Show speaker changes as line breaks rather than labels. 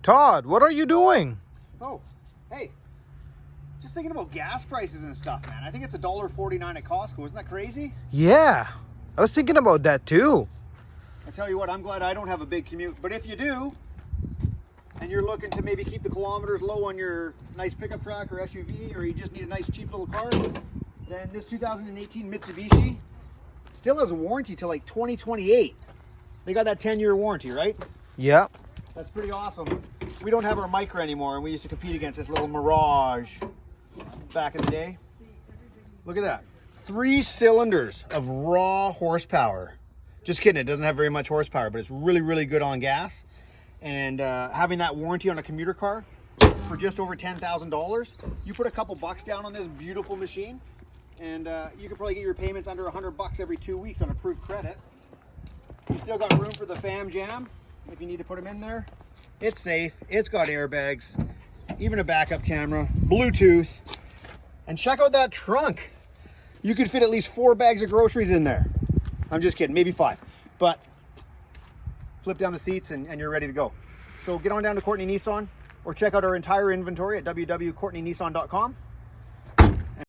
Todd, what are you doing?
Oh, hey, just thinking about gas prices and stuff, man. I think it's $1.49 at Costco. Isn't that crazy?
Yeah, I was thinking about that too.
I tell you what, I'm glad I don't have a big commute. But if you do, and you're looking to maybe keep the kilometers low on your nice pickup truck or SUV, or you just need a nice cheap little car, then this 2018 Mitsubishi still has a warranty till like 2028. They got that 10-year warranty, right?
Yeah.
That's pretty awesome. We don't have our Micra anymore, and we used to compete against this little Mirage back in the day. Look at that. 3 cylinders of raw horsepower. Just kidding, it doesn't have very much horsepower, but it's really, really good on gas. And having that warranty on a commuter car for just over $10,000, you put a couple bucks down on this beautiful machine, and you could probably get your payments under $100 every 2 weeks on approved credit. You still got room for the fam jam if you need to put them in there. It's safe, it's got airbags, even a backup camera, Bluetooth, and check out that trunk. You could fit at least 4 bags of groceries in there. I'm just kidding, maybe 5, but flip down the seats and you're ready to go. So get on down to Courtney Nissan or check out our entire inventory at www.courtneynissan.com.